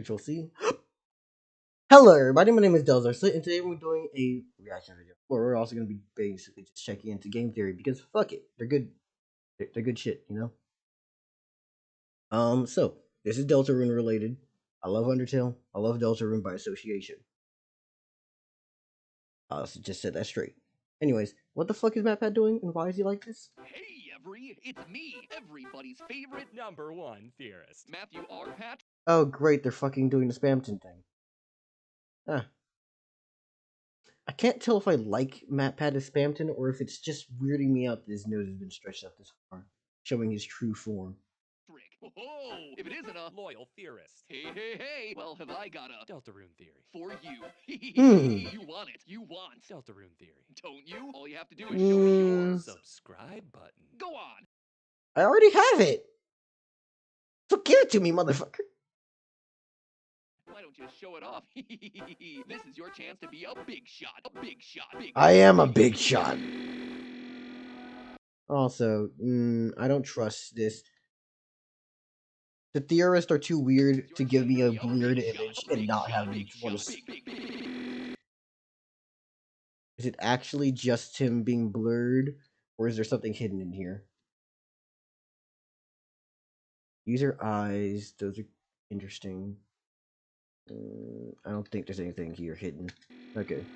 Control C. Hello, everybody. My name is Dellizar Note, and today we're doing a reaction video. Where we're also going to be basically just checking into game theory because fuck it, they're good. They're good shit, you know. So this is Deltarune related. I love Undertale. I love Deltarune by association. So just set that straight. Anyways, what the fuck is MatPat doing, and why is he like this? Hey, it's me, everybody's favorite #1 theorist, Matthew R. Pat. Oh great, they're fucking doing the Spamton thing. Huh. I can't tell if I like MatPat as Spamton or if it's just weirding me out that his nose has been stretched out this far, showing his true form. Oh, if it isn't a loyal theorist, hey, well, have I got a Deltarune theory. for you? Hmm. You want it. You want Deltarune theory. Don't you? All you have to do is show me yours. Subscribe button. Go on. I already have it. So give it to me, motherfucker. Why don't you show it off? This is your chance to be a big shot. A big shot. I am a big shot. Also, I don't trust this. The theorists are too weird to give me a blurred image and not have me want to. Is it actually just him being blurred, or is there something hidden in here? User eyes, those are interesting. I don't think there's anything here hidden. Okay.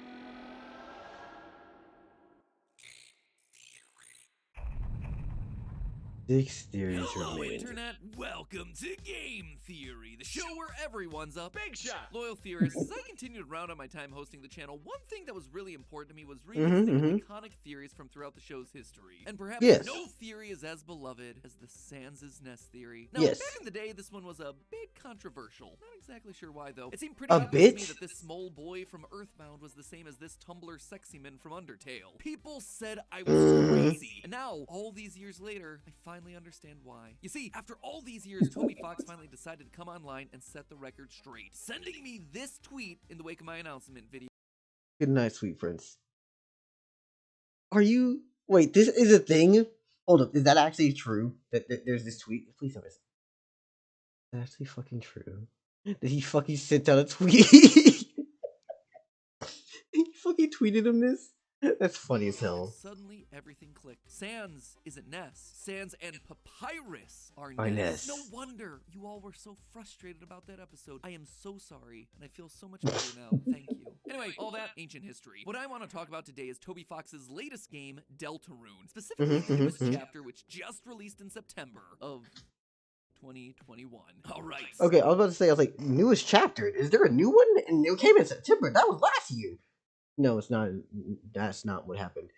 Six theories Hello, remain. Internet. Welcome to Game Theory, the show where everyone's a Big shot. loyal theorist. As I continued around on my time hosting the channel, one thing that was really important to me was revisiting iconic theories from throughout the show's history. And perhaps no theory is as beloved as the Sans' Nest theory. Now, back in the day, this one was a bit controversial. Not exactly sure why, though. It seemed pretty obvious to me that this small boy from Earthbound was the same as this Tumblr sexy man from Undertale. People said I was crazy. And now, all these years later, I finally understand why. You see, after all these years, Toby Fox finally decided to come online and set the record straight, sending me this tweet in the wake of my announcement video. Good night, sweet prince. Are you... Wait, this is a thing? Hold up, is that actually true? That there's this tweet? Please tell me. Is that actually fucking true? Did he fucking send out a tweet? He fucking tweeted him this? That's funny as hell. Suddenly, everything clicked. Sans isn't Ness. Sans and Papyrus are Ness. Ness. No wonder you all were so frustrated about that episode. I am so sorry, and I feel so much better now. Thank you. Anyway, all that ancient history. What I want to talk about today is Toby Fox's latest game, Deltarune. Specifically, the newest chapter, which just released in September of 2021. All right. Okay, I was about to say, I was like, newest chapter? Is there a new one? And it came in September. That was last year. No, it's not. That's not what happened.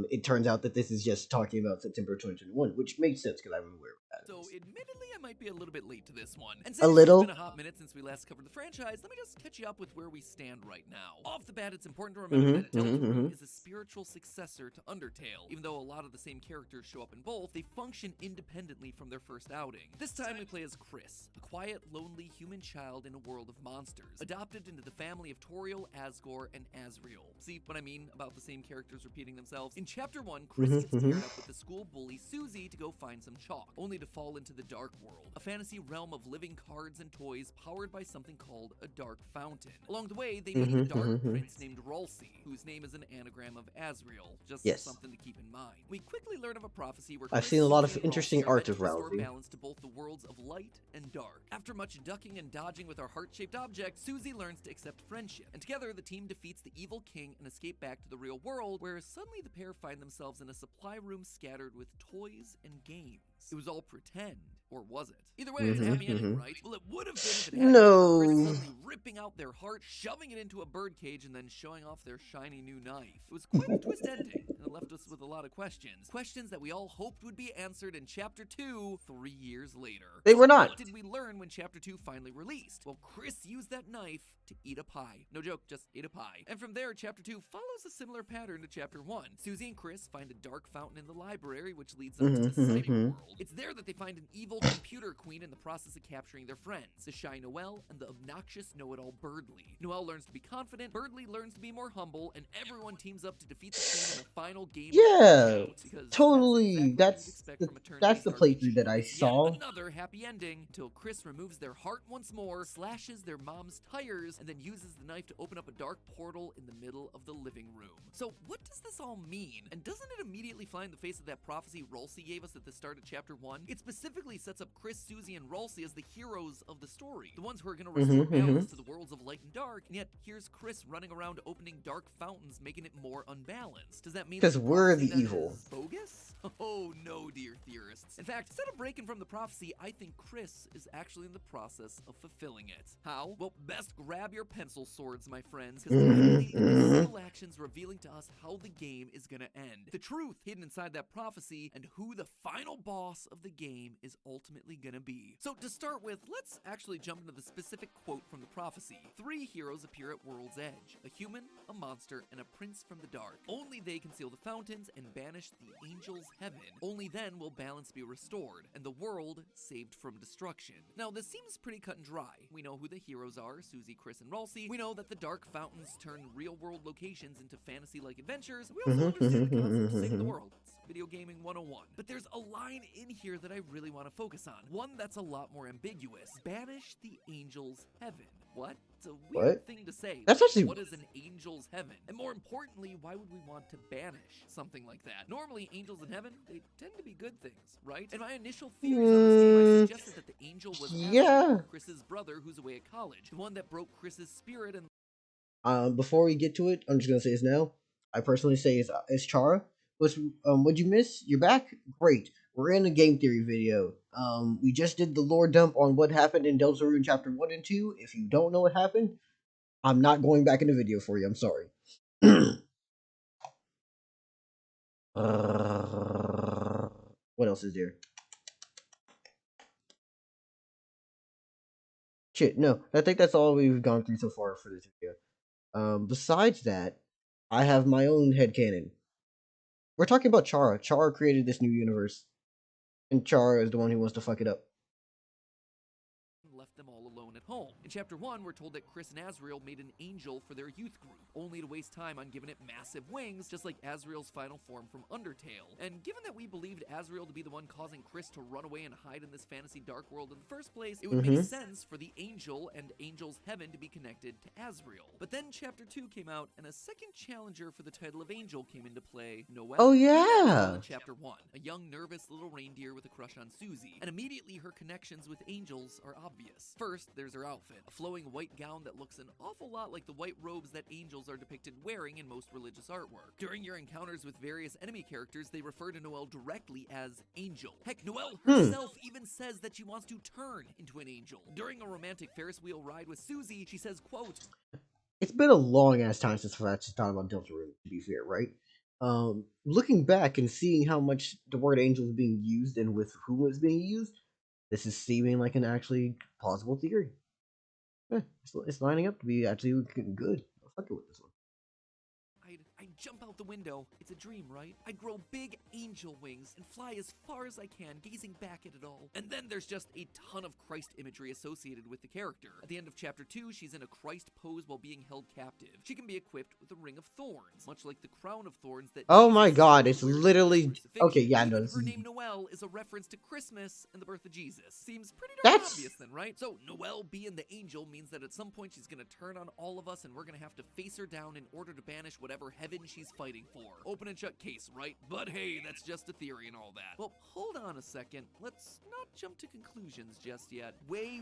It turns out that this is just talking about September 2021, which makes sense because I'm aware of that. So, admittedly, I might be a little bit late to this one. And since it's been a hot minute since we last covered the franchise, let me just catch you up with where we stand right now. Off the bat, it's important to remember that Deltarune is a spiritual successor to Undertale. Even though a lot of the same characters show up in both, they function independently from their first outing. This time we play as Chris, a quiet, lonely human child in a world of monsters, adopted into the family of Toriel, Asgore, and Asriel. See what I mean about the same characters repeating themselves? In Chapter 1, Chris gets paired up with the school bully Susie to go find some chalk, only to fall into the Dark World, a fantasy realm of living cards and toys powered by something called a dark fountain. Along the way, they meet a dark prince named Ralsei, whose name is an anagram of Asriel, just something to keep in mind. We quickly learn of a prophecy where I've seen a lot of interesting art of Ralsei. Balance to both the worlds of light and dark. After much ducking and dodging with our heart-shaped object, Susie learns to accept friendship, and together the team defeats the evil king and escape back to the real world, where suddenly the pair find themselves in a supply room scattered with toys and games. It was all pretend, or was it? Either way, it's a happy ending, right? Well, it would have been if it hadn't been for Chris suddenly ripping out their heart, shoving it into a birdcage, and then showing off their shiny new knife. It was quite a twist ending, and it left us with a lot of questions. Questions that we all hoped would be answered in Chapter 2 3 years later. They were not. What did we learn when Chapter 2 finally released? Well, Chris used that knife to eat a pie. No joke, just ate a pie. And from there, Chapter 2 follows a similar pattern to Chapter 1. Susie and Chris find a dark fountain in the library, which leads them to the cyber world. It's there that they find an evil computer queen in the process of capturing their friends, the shy Noelle and the obnoxious know-it-all Birdly. Noelle learns to be confident, Birdly learns to be more humble, and everyone teams up to defeat the queen in the final game. Yeah, totally. That's the playthrough that I saw. Another happy ending till Chris Chris removes their heart once more, slashes their mom's tires, and then uses the knife to open up a dark portal in the middle of the living room. So what does this all mean? And doesn't it immediately fly in the face of that prophecy Rolsey gave us at the start of chapter 1? It specifically sets up Chris, Susie, and Rolsey as the heroes of the story, the ones who are going to restore balance to the worlds of light and dark, and yet here's Chris running around opening dark fountains, making it more unbalanced. Does that mean Because that we're prophecy the then evil. is bogus? Oh no, dear theorists. In fact, instead of breaking from the prophecy, I think Chris is actually in the process of fulfilling it. How? Well, best grab your pencil swords, my friends, because we're leading into simple actions revealing to us how the game is gonna end. The truth hidden inside that prophecy, and who the final boss of the game is ultimately gonna be. So to start with, let's actually jump into the specific quote from the prophecy. 3 heroes appear at World's Edge: a human, a monster, and a prince from the dark. Only they can seal the fountains and banish the angels' heaven. Only then will balance be restored, and the world saved from destruction. Now, this seems pretty cut and dry. We know who the heroes are, Susie, Chris, and Rolsey. We know that the dark fountains turn real-world locations into fantasy-like adventures. We also understand the concept of saving the world. It's video gaming 101. But there's a line in here that I really want to focus on. One that's a lot more ambiguous. Banish the angels' heaven. What? It's a weird thing to say. That's actually... What is an angel's heaven? And more importantly, why would we want to banish something like that? Normally, angels in heaven, they tend to be good things, right? And my initial theories on this game, I suggested that the angel was Azrael, Chris's brother, who's away at college, the one that broke Chris's spirit and... Before we get to it, I'm just gonna say this now. I personally say it's Chara. What'd you miss? You're back? Great. We're in a game theory video. We just did the lore dump on what happened in Deltarune chapter 1 and 2. If you don't know what happened, I'm not going back in the video for you. I'm sorry. What else is there? Shit, no. I think that's all we've gone through so far for this video. Besides that, I have my own headcanon. We're talking about Chara. Chara created this new universe. And Chara is the one who wants to fuck it up. Left them all alone at home. In chapter 1, we're told that Chris and Azrael made an angel for their youth group, only to waste time on giving it massive wings, just like Azrael's final form from Undertale. And given that we believed Azrael to be the one causing Chris to run away and hide in this fantasy dark world in the first place, it would make sense for the angel and angel's heaven to be connected to Azrael. But then chapter 2 came out, and a second challenger for the title of angel came into play, Noelle. Oh yeah! In chapter 1, a young, nervous little reindeer with a crush on Susie, and immediately her connections with angels are obvious. First, there's her outfit, a flowing white gown that looks an awful lot like the white robes that angels are depicted wearing in most religious artwork. During your encounters with various enemy characters, they refer to Noelle directly as Angel. Heck, Noelle herself even says that she wants to turn into an angel. During a romantic Ferris wheel ride with Susie, she says, quote, "It's been a long ass time since I've actually thought about Deltarune, to be fair, right? Looking back and seeing how much the word angel is being used and with whom it's being used, this is seeming like an actually plausible theory. It's lining up to be actually good. I'll fuck it with this one. I'd jump out the window. It's a dream, right? I'd grow big angel wings and fly as far as I can, gazing back at it all. And then there's just a ton of Christ imagery associated with the character. At the end of chapter 2, she's in a Christ pose while being held captive. She can be equipped with a ring of thorns, much like the crown of thorns that... Oh my god, it's literally... Okay, yeah, no, her name Noelle is a reference to Christmas and the birth of Jesus. Seems pretty darn obvious then, right? So Noelle being the angel means that at some point she's gonna turn on all of us and we're gonna have to face her down in order to banish whatever heaven she's fighting for. Open and shut case, right? But hey, that's just a theory and all that. Well, hold on a second. Let's not jump to conclusions just yet. Way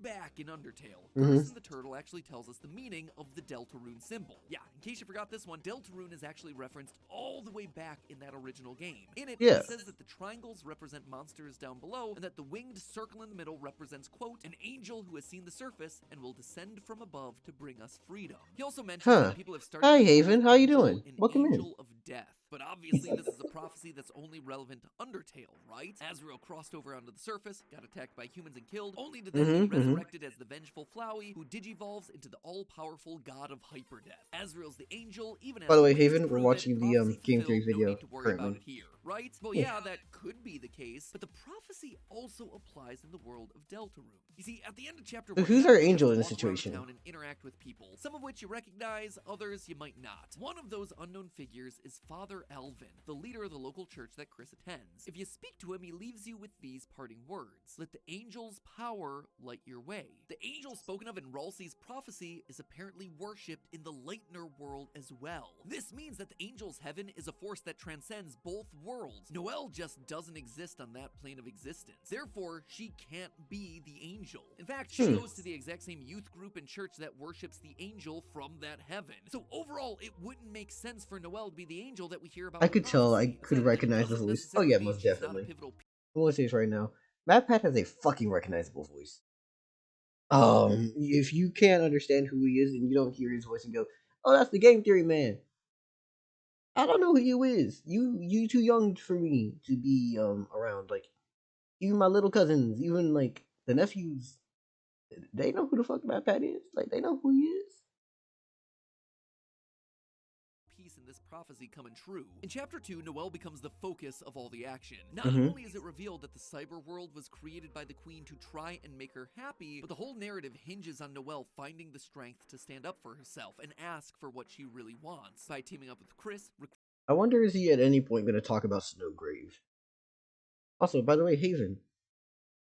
back in Undertale, Person the Turtle actually tells us the meaning of the Deltarune symbol. Yeah, in case you forgot this one, Deltarune is actually referenced all the way back in that original game. In it, it says that the triangles represent monsters down below, and that the winged circle in the middle represents, quote, an angel who has seen the surface and will descend from above to bring us freedom. He also mentions that people have started... Hi, Haven. How you doing? Welcome in. Angel of death. But obviously this is a prophecy that's only relevant to Undertale, right? Azrael crossed over onto the surface, got attacked by humans and killed, only to then be resurrected as the vengeful Flowey, who digivolves into the all-powerful god of hyperdeath. Azrael's the angel, even as... By the way, Haven, we're watching the game theory video currently. Right? Well, yeah, that could be the case, but the prophecy also applies in the world of Deltarune. You see, at the end of chapter 1, who's our angel in this situation? And interact with people, some of which you recognize, others you might not. One of those unknown figures is Father Father Alvin, the leader of the local church that Chris attends. If you speak to him, he leaves you with these parting words: let the angel's power light your way. The angel spoken of in Ralsei's prophecy is apparently worshipped in the Lightner world as well. This means that the angel's heaven is a force that transcends both worlds. Noelle just doesn't exist on that plane of existence. Therefore, she can't be the angel. In fact, she goes to the exact same youth group and church that worships the angel from that heaven. So overall, it wouldn't make sense for Noelle to be the angel that we hear about. I could tell. I could recognize the voice. Oh yeah, most definitely. I want to say this right now. MatPat has a fucking recognizable voice. If you can't understand who he is and you don't hear his voice and go, "Oh, that's the Game Theory man," I don't know who you is. You too young for me to be around. Like, even my little cousins, even like the nephews, they know who the fuck MatPat is. Like, they know who he is. In this prophecy coming true. In chapter 2, Noelle becomes the focus of all the action. Not Mm-hmm. only is it revealed that the cyber world was created by the queen to try and make her happy, but the whole narrative hinges on Noelle finding the strength to stand up for herself and ask for what she really wants. By teaming up with Chris, I wonder, is he at any point going to talk about Snowgrave? Also, by the way, Haven,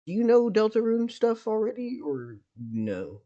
do you know Deltarune stuff already, or no?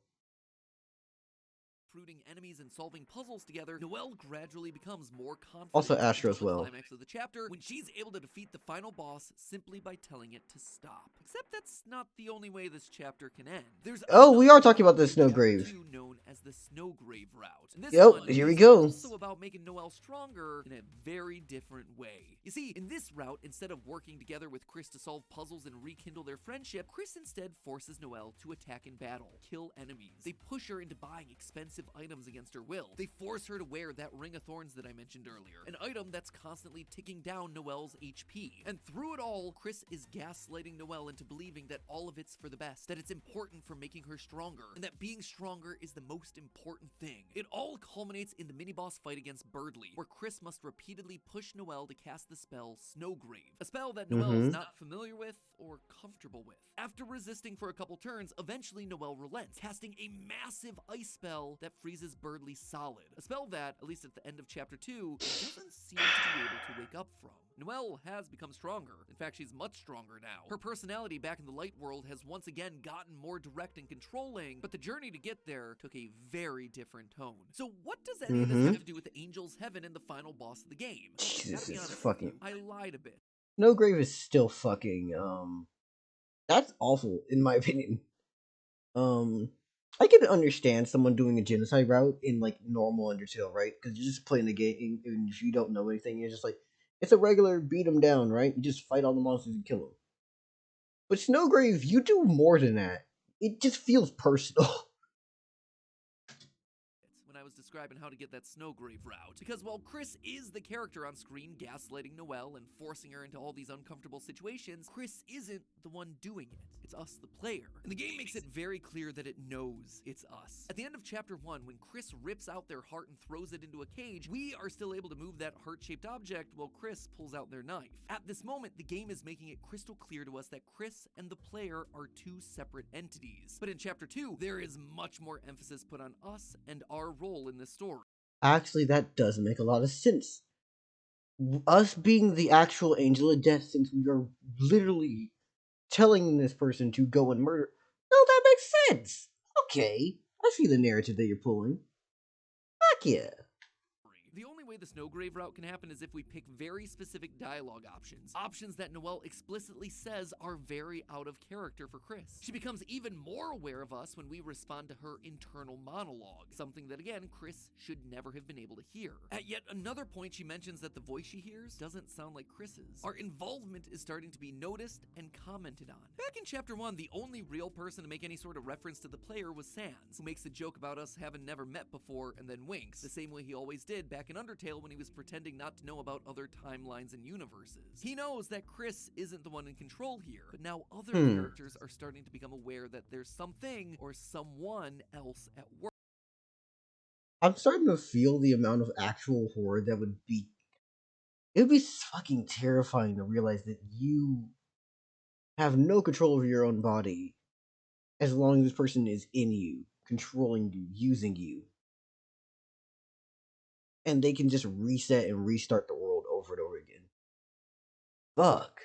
recruiting enemies and solving puzzles together, Noelle gradually becomes more confident. Also Astra as until the well. climax of the chapter, when she's able to defeat the final boss simply by telling it to stop. Except that's not the only way this chapter can end. There's we are talking about the Snowgrave. known as the Snowgrave route. And this Yep, one here we is go. also about making Noelle stronger in a very different way. You see, in this route, instead of working together with Chris to solve puzzles and rekindle their friendship, Chris instead forces Noelle to attack in battle, kill enemies. They push her into buying expensive items against her will. They force her to wear that Ring of Thorns that I mentioned earlier, an item that's constantly ticking down Noelle's HP. And through it all, Chris is gaslighting Noelle into believing that all of it's for the best, that it's important for making her stronger, and that being stronger is the most important thing. It all culminates in the mini-boss fight against Birdly, where Chris must repeatedly push Noelle to cast the spell Snowgrave, a spell that Noelle's not familiar with or comfortable with. After resisting for a couple turns, eventually Noelle relents, casting a massive ice spell that freezes Birdly solid, a spell that, at least at the end of chapter 2, doesn't seem to be able to wake up from. Noelle has become stronger. In fact, she's much stronger now. Her personality back in the light world has once again gotten more direct and controlling, but the journey to get there took a very different tone. So what does any of this have to do with the Angel's Heaven and the final boss of the game? Jesus, Gotta be it's honest, fucking... I lied a bit. Snowgrave is still fucking, that's awful, in my opinion. I can understand someone doing a genocide route in, like, normal Undertale, right? Because you're just playing the game, and if you don't know anything, you're just like, it's a regular beat 'em down, right? You just fight all the monsters and kill them. But Snowgrave, you do more than that. It just feels personal. When I was describing how to get that Snowgrave route. Because while Chris is the character on screen gaslighting Noelle and forcing her into all these uncomfortable situations, Chris isn't the one doing it. It's us, the player. And the game makes it very clear that it knows it's us. At the end of chapter 1, when Chris rips out their heart and throws it into a cage, we are still able to move that heart-shaped object while Chris pulls out their knife. At this moment, the game is making it crystal clear to us that Chris and the player are two separate entities. But in chapter 2, there is much more emphasis put on us and our role in this story. Actually, that does make a lot of sense. Us being the actual Angel of Death, since we are literally telling this person to go and murder. No, that makes sense. Okay, I see the narrative that you're pulling. Fuck yeah. The only way the Snowgrave route can happen is if we pick very specific dialogue options. Options that Noelle explicitly says are very out of character for Chris. She becomes even more aware of us when we respond to her internal monologue, something that, again, Chris should never have been able to hear. At yet another point, she mentions that the voice she hears doesn't sound like Chris's. Our involvement is starting to be noticed and commented on. Back in chapter 1, the only real person to make any sort of reference to the player was Sans, who makes a joke about us having never met before and then winks, the same way he always did back in Undertale when he was pretending not to know about other timelines and universes. He knows that Chris isn't the one in control here, but now other characters are starting to become aware that there's something or someone else at work. I'm starting to feel the amount of actual horror that would be... It would be fucking terrifying to realize that you have no control over your own body as long as this person is in you, controlling you, using you. And they can just reset and restart the world over over and over again. Fuck.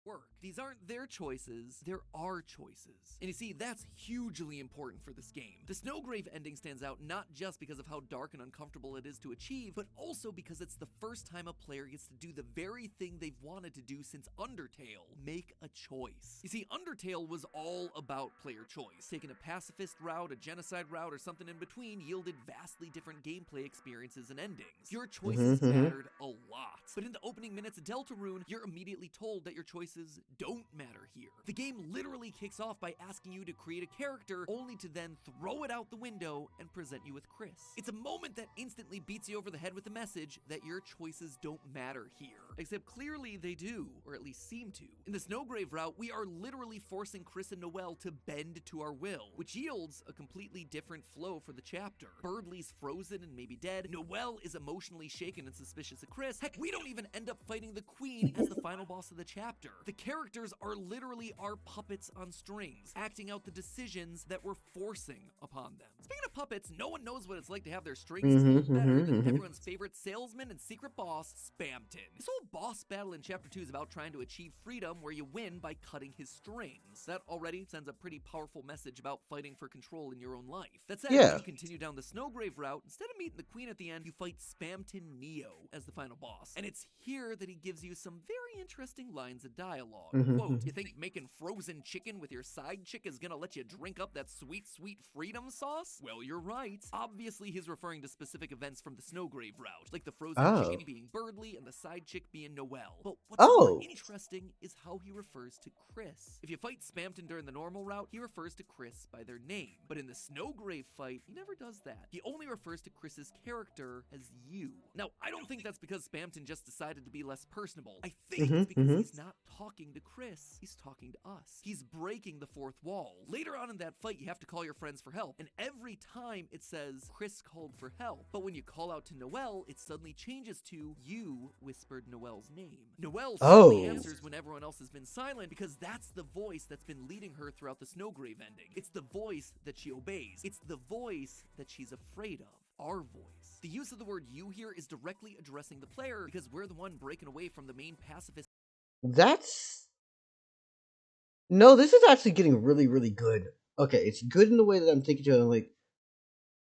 Work. These aren't their choices, they're our choices. And you see, that's hugely important for this game. The Snowgrave ending stands out not just because of how dark and uncomfortable it is to achieve, but also because it's the first time a player gets to do the very thing they've wanted to do since Undertale, make a choice. You see, Undertale was all about player choice. Taking a pacifist route, a genocide route, or something in between yielded vastly different gameplay experiences and endings. Your choices mattered a lot. But in the opening minutes of Deltarune, you're immediately told that your choices don't matter here. The game literally kicks off by asking you to create a character only to then throw it out the window and present you with Chris. It's a moment that instantly beats you over the head with the message that your choices don't matter here. Except clearly they do, or at least seem to. In the Snowgrave route, we are literally forcing Chris and Noelle to bend to our will, which yields a completely different flow for the chapter. Birdley's frozen and maybe dead. Noelle is emotionally shaken and suspicious of Chris. Heck, we don't even end up fighting the Queen as the final boss of the chapter. The characters are literally our puppets on strings, acting out the decisions that we're forcing upon them. Speaking of puppets, no one knows what it's like to have their strings pulled better than everyone's favorite salesman and secret boss, Spamton. This whole boss battle in Chapter 2 is about trying to achieve freedom where you win by cutting his strings. That already sends a pretty powerful message about fighting for control in your own life. That said, if you continue down the Snowgrave route, instead of meeting the Queen at the end, you fight Spamton Neo as the final boss. And it's here that he gives you some very interesting lines of dialogue. Quote, you think making frozen chicken with your side chick is gonna let you drink up that sweet, sweet freedom sauce? Well, you're right. Obviously, he's referring to specific events from the Snowgrave route, like the frozen chicken being Birdley and the side chick being Noelle. But what's more interesting is how he refers to Chris. If you fight Spamton during the normal route, he refers to Chris by their name. But in the Snowgrave fight, he never does that. He only refers to Chris's character as you. Now, I don't think that's because Spamton just decided to be less personable. I think it's because he's not talking to Chris. He's talking to us. He's breaking the fourth wall. Later on in that fight, you have to call your friends for help. And every time it says, Chris called for help. But when you call out to Noelle, it suddenly changes to, you whispered Noelle's name. Noelle suddenly answers when everyone else has been silent because that's the voice that's been leading her throughout the Snowgrave ending. It's the voice that she obeys. It's the voice that she's afraid of. Our voice. The use of the word you here is directly addressing the player because we're the one breaking away from the main pacifist. No, this is actually getting really, really good. Okay, it's good in the way that I'm thinking to it. Like,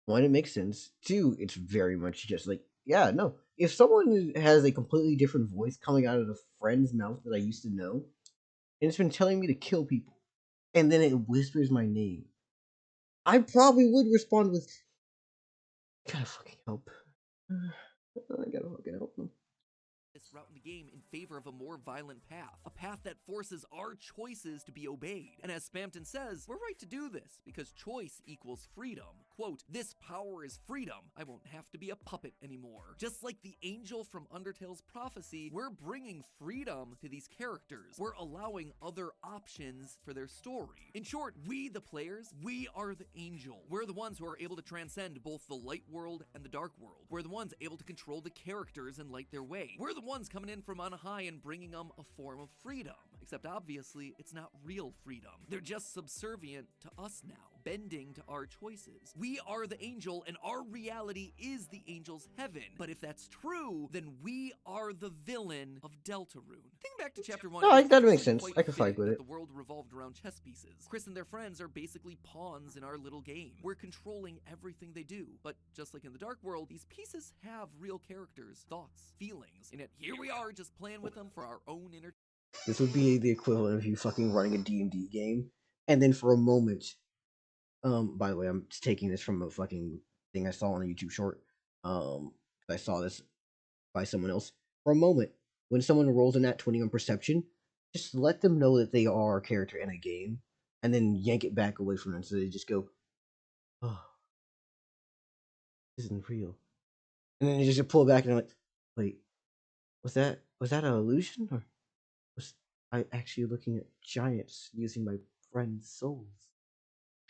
one, it makes sense. Two, it's very much just like, yeah, no. If someone has a completely different voice coming out of a friend's mouth that I used to know, and it's been telling me to kill people, and then it whispers my name, I probably would respond with, gotta fucking help. I gotta fucking help them. Route in the game in favor of a more violent path, a path that forces our choices to be obeyed. And as Spamton says, we're right to do this because choice equals freedom. Quote, this power is freedom. I won't have to be a puppet anymore. Just like the angel from Undertale's prophecy, we're bringing freedom to these characters. We're allowing other options for their story. In short, we, the players, we are the angel. We're the ones who are able to transcend both the light world and the dark world. We're the ones able to control the characters and light their way. We're the ones coming in from on high and bringing them a form of freedom. Except obviously, it's not real freedom. They're just subservient to us now, bending to our choices. We are the angel, and our reality is the angel's heaven. But if that's true, then we are the villain of Deltarune. Think back to Chapter 1. No, that makes sense. I can fight with it. The world revolved around chess pieces. Chris and their friends are basically pawns in our little game. We're controlling everything they do. But just like in the dark world, these pieces have real characters, thoughts, feelings. And yet here we are just playing with them for our own entertainment. This would be the equivalent of you fucking running a D&D game, and then for a moment, by the way, I'm taking this from a fucking thing I saw on a YouTube short. I saw this by someone else. For a moment, when someone rolls a nat 20 on perception, just let them know that they are a character in a game, and then yank it back away from them so they just go, oh, this isn't real. And then you just pull back and I'm like, wait, was that an illusion, or was I actually looking at giants using my friend's souls?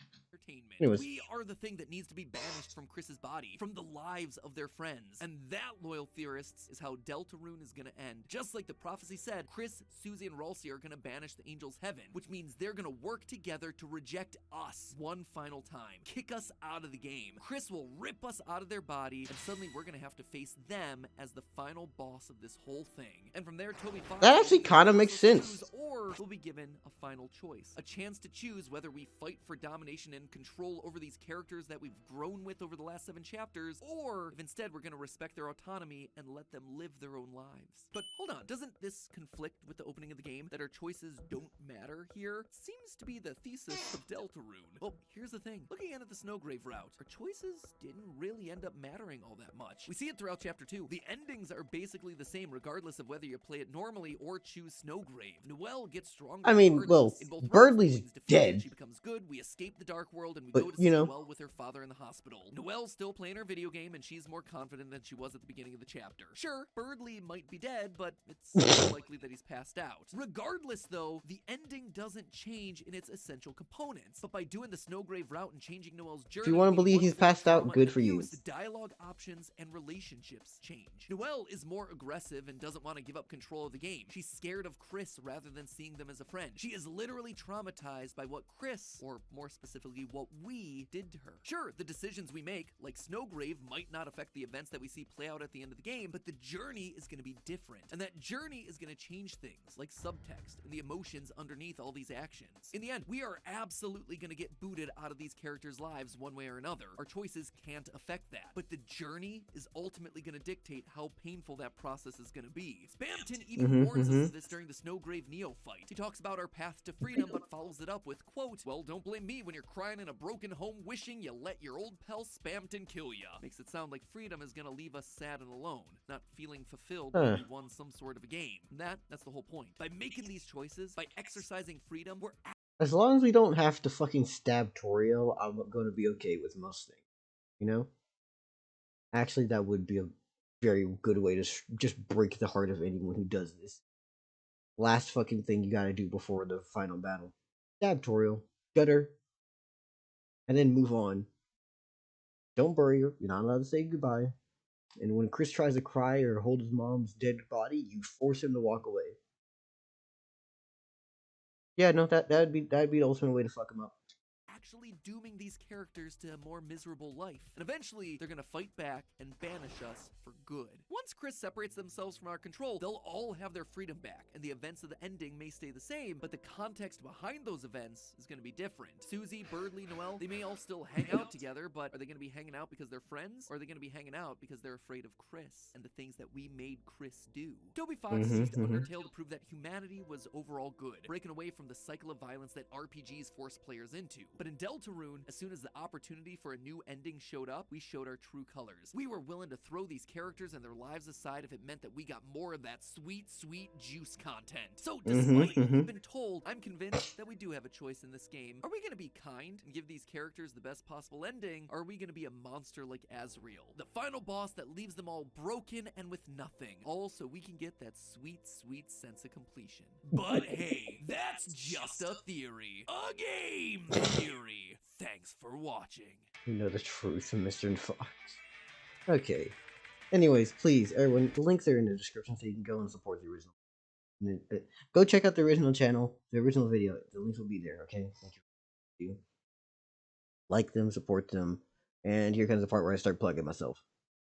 Entertainment. Anyways. We are the thing that needs to be banished from Chris's body, from the lives of their friends. And that, loyal theorists, is how Deltarune is gonna end. Just like the prophecy said, Chris, Susie, and Ralsei are gonna banish the angels' heaven, which means they're gonna work together to reject us one final time. Kick us out of the game. Chris will rip us out of their body, and suddenly we're gonna have to face them as the final boss of this whole thing. And from there, Toby Fox That actually kind of makes sense. or we'll be given a final choice. A chance to choose whether we fight for domination and control over these characters that we've grown with over the last 7 chapters, or if instead we're gonna respect their autonomy and let them live their own lives. But hold on, doesn't this conflict with the opening of the game, that our choices don't matter here? Seems to be the thesis of Deltarune. Well, here's the thing. Looking at the Snowgrave route, our choices didn't really end up mattering all that much. We see it throughout Chapter 2. The endings are basically the same regardless of whether you play it normally or choose Snowgrave. Noelle gets stronger. I mean, well, in both Birdley's defeated, dead. She becomes good, we escape the dark world, and we But, go to you see know. Noelle with her father in the hospital. Noelle's still playing her video game, and she's more confident than she was at the beginning of the chapter. Sure, Birdley might be dead, but it's more likely that he's passed out. Regardless, though, the ending doesn't change in its essential components. But by doing the Snowgrave route and changing Noelle's journey, If you want to we believe once he's again passed out, trauma good and for you. abuse, the dialogue options and relationships change. Noelle is more aggressive and doesn't want to give up control of the game. She's scared of Chris rather than seeing them as a friend. She is literally traumatized by what Chris, or more specifically, what we did to her. Sure, the decisions we make, like Snowgrave, might not affect the events that we see play out at the end of the game, but the journey is going to be different. And that journey is going to change things, like subtext and the emotions underneath all these actions. In the end, we are absolutely going to get booted out of these characters' lives one way or another. Our choices can't affect that. But the journey is ultimately going to dictate how painful that process is going to be. Spamton even warns us of this during the Snowgrave Neo fight. He talks about our path to freedom, but follows it up with, quote, "Well, don't blame me when you're crying in a broken home wishing you let your old pal Spamton kill ya." Makes it sound like freedom is gonna leave us sad and alone, not feeling fulfilled when we won some sort of a game. And that's the whole point. By making these choices, by exercising freedom, we're As long as we don't have to fucking stab Toriel, I'm going to be okay with most things. You know? Actually, that would be a very good way to just break the heart of anyone who does this. Last fucking thing you gotta do before the final battle. Stab Toriel, gut her, and then move on. Don't bury her. You're not allowed to say goodbye. And when Chris tries to cry or hold his mom's dead body, you force him to walk away. Yeah, no, that'd be the ultimate way to fuck him up. actually dooming these characters to a more miserable life. And eventually, they're gonna fight back and banish us for good. Once Chris separates themselves from our control, they'll all have their freedom back, and the events of the ending may stay the same, but the context behind those events is gonna be different. Susie, Birdley, Noelle, they may all still hang out together, but are they gonna be hanging out because they're friends, or are they gonna be hanging out because they're afraid of Chris and the things that we made Chris do? Toby Fox used Undertale to prove that humanity was overall good, breaking away from the cycle of violence that RPGs force players into. But in Deltarune, as soon as the opportunity for a new ending showed up, we showed our true colors. We were willing to throw these characters and their lives aside if it meant that we got more of that sweet, sweet juice content. So despite what we've been told, I'm convinced that we do have a choice in this game. Are we gonna be kind and give these characters the best possible ending, or are we gonna be a monster like Azrael, the final boss that leaves them all broken and with nothing, all so we can get that sweet, sweet sense of completion? But hey, that's just a theory. A game theory. Thanks for watching. You know the truth, Mr. Fox. Okay. Anyways, please, everyone, the links are in the description so you can go and support the original. Go check out the original channel, the original video. The links will be there, okay? Thank you. Like them, support them. And here comes the part where I start plugging myself.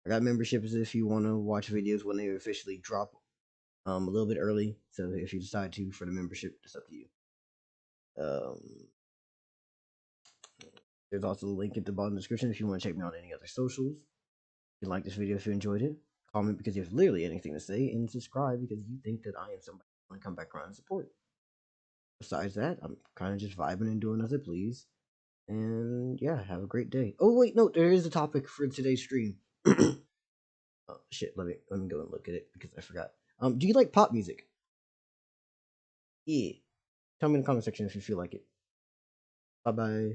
I got memberships if you want to watch videos when they officially drop a little bit early. So if you decide to for the membership, it's up to you. There's also a link at the bottom of the description if you want to check me out on any other socials. If you like this video, if you enjoyed it, comment because you have literally anything to say, and subscribe because you think that I am somebody who want to come back around and support. Besides that, I'm kind of just vibing and doing as I please. And yeah, have a great day. Oh wait, no, there is a topic for today's stream. Oh shit, let me go and look at it because I forgot. Do you like pop music? Yeah. Tell me in the comment section if you feel like it. Bye bye.